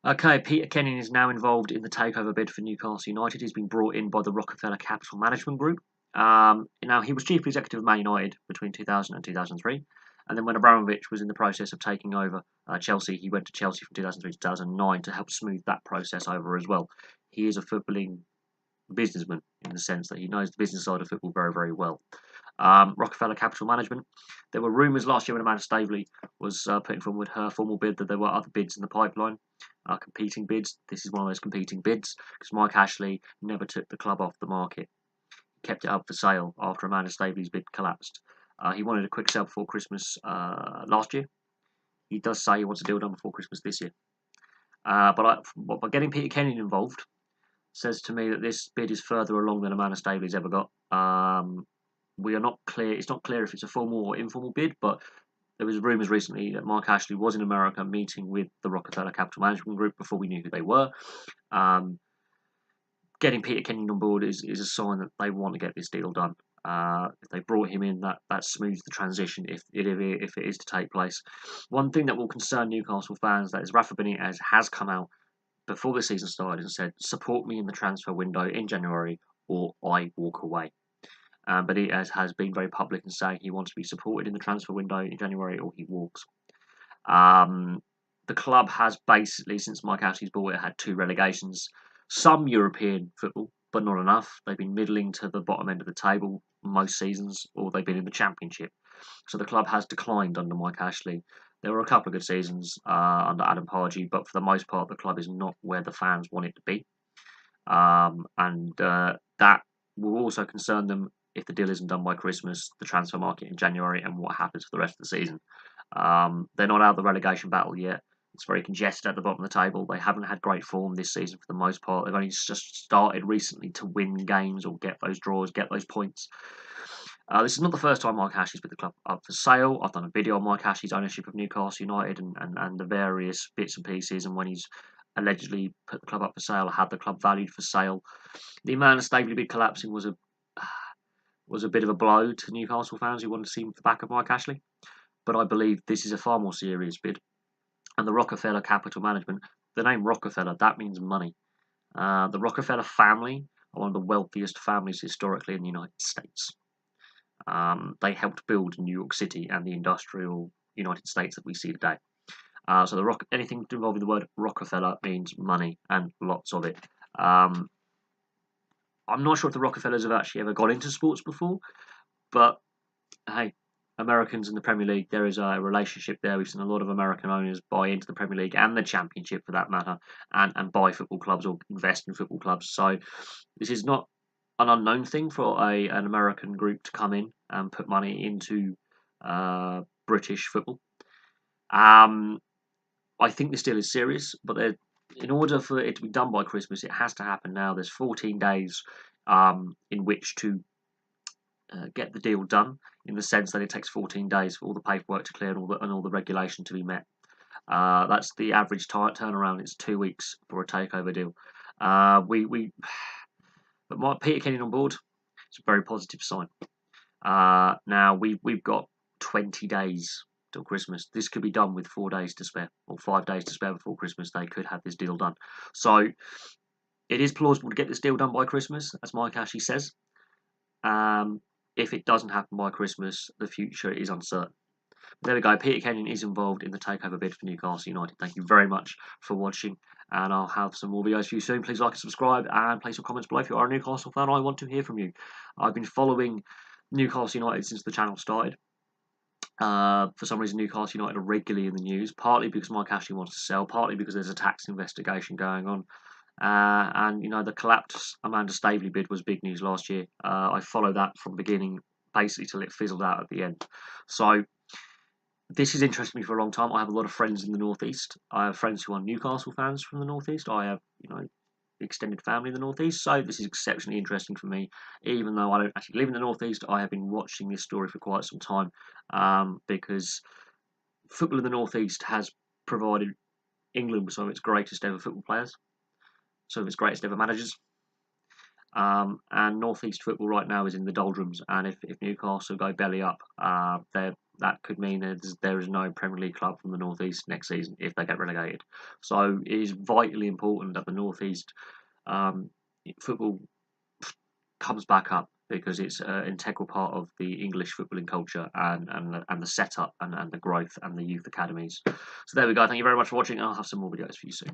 Okay, Peter Kenyon is now involved in the takeover bid for Newcastle United. He's been brought in by the Rockerfeller Capital Management Group. Now, he was chief executive of Man United between 2000 and 2003. And then when Abramovich was in the process of taking over Chelsea, he went to Chelsea from 2003 to 2009 to help smooth that process over as well. He is a footballing businessman in the sense that he knows the business side of football very, very well. Rockerfeller Capital Management. There were rumours last year when Amanda Staveley was putting forward her formal bid that there were other bids in the pipeline, competing bids. This is one of those competing bids because Mike Ashley never took the club off the market. He kept it up for sale after Amanda Staveley's bid collapsed. He wanted a quick sale before Christmas last year. He does say he wants a deal done before Christmas this year. But by getting Peter Kenyon involved says to me that this bid is further along than Amanda Staveley's ever got. We are not clear. It's not clear if it's a formal or informal bid, but there was rumours recently that Mark Ashley was in America meeting with the Rockefeller Capital Management Group before we knew who they were. Getting Peter Kenyon on board is a sign that they want to get this deal done. If they brought him in, that smooths the transition if it is to take place. One thing that will concern Newcastle fans that is Rafa Benitez has come out before the season started and said, support me in the transfer window in January or I walk away. But he has been very public in saying he wants to be supported in the transfer window in January or he walks. The club has basically, since Mike Ashley's bought it, had 2 relegations. Some European football, but not enough. They've been middling to the bottom end of the table most seasons, or they've been in the Championship. So the club has declined under Mike Ashley. There were a couple of good seasons under Adam Pardew, but for the most part, the club is not where the fans want it to be. That will also concern them if the deal isn't done by Christmas, the transfer market in January, and what happens for the rest of the season. They're not out of the relegation battle yet. It's very congested at the bottom of the table. They haven't had great form this season for the most part. They've only just started recently to win games or get those draws, get those points. This is not the first time Mike Ashley's put the club up for sale. I've done a video on Mike Ashley's ownership of Newcastle United and the various bits and pieces, and when he's allegedly put the club up for sale, had the club valued for sale. The Amanda Staveley bid collapsing was a bit of a blow to Newcastle fans who wanted to see the back of Mike Ashley. But I believe this is a far more serious bid. And the Rockefeller Capital Management, the name Rockefeller, that means money. The Rockefeller family are one of the wealthiest families historically in the United States. They helped build New York City and the industrial United States that we see today. So anything involving the word Rockefeller means money and lots of it. I'm not sure if the Rockefellers have actually ever got into sports before, but hey, Americans in the Premier League, there is a relationship there. We've seen a lot of American owners buy into the Premier League and the Championship for that matter, and buy football clubs or invest in football clubs. So this is not an unknown thing for an American group to come in and put money into British football. I think this deal is serious, but in order for it to be done by Christmas, it has to happen now. There's 14 days in which to get the deal done, in the sense that it takes 14 days for all the paperwork to clear and all the regulation to be met. That's the average turnaround. It's 2 weeks for a takeover deal. But Peter Kenyon on board, it's a very positive sign. Now we've got 20 days till Christmas. This could be done with 4 days to spare, or 5 days to spare before Christmas. They could have this deal done. So it is plausible to get this deal done by Christmas, as Mike Ashley says. If it doesn't happen by Christmas, the future is uncertain. There we go. Peter Kenyon is involved in the takeover bid for Newcastle United. Thank you very much for watching, and I'll have some more videos for you soon. Please like and subscribe, and place your comments below if you are a Newcastle fan. I want to hear from you. I've been following Newcastle United since the channel started. For some reason, Newcastle United are regularly in the news, partly because Mike Ashley wants to sell, partly because there's a tax investigation going on. And the collapsed Amanda Staveley bid was big news last year. I followed that from the beginning, basically till it fizzled out at the end. So this has interested me for a long time. I have a lot of friends in the Northeast. I have friends who are Newcastle fans from the Northeast. I have extended family in the Northeast. So this is exceptionally interesting for me. Even though I don't actually live in the Northeast, I have been watching this story for quite some time, because football in the Northeast has provided England with some of its greatest ever football players, some of its greatest ever managers. And Northeast football right now is in the doldrums, and if Newcastle go belly up, they're that could mean there is no Premier League club from the North East next season if they get relegated. So it is vitally important that the North East football comes back up, because it's an integral part of the English footballing culture, and the setup, and the growth, and the youth academies. So there we go. Thank you very much for watching. I'll have some more videos for you soon.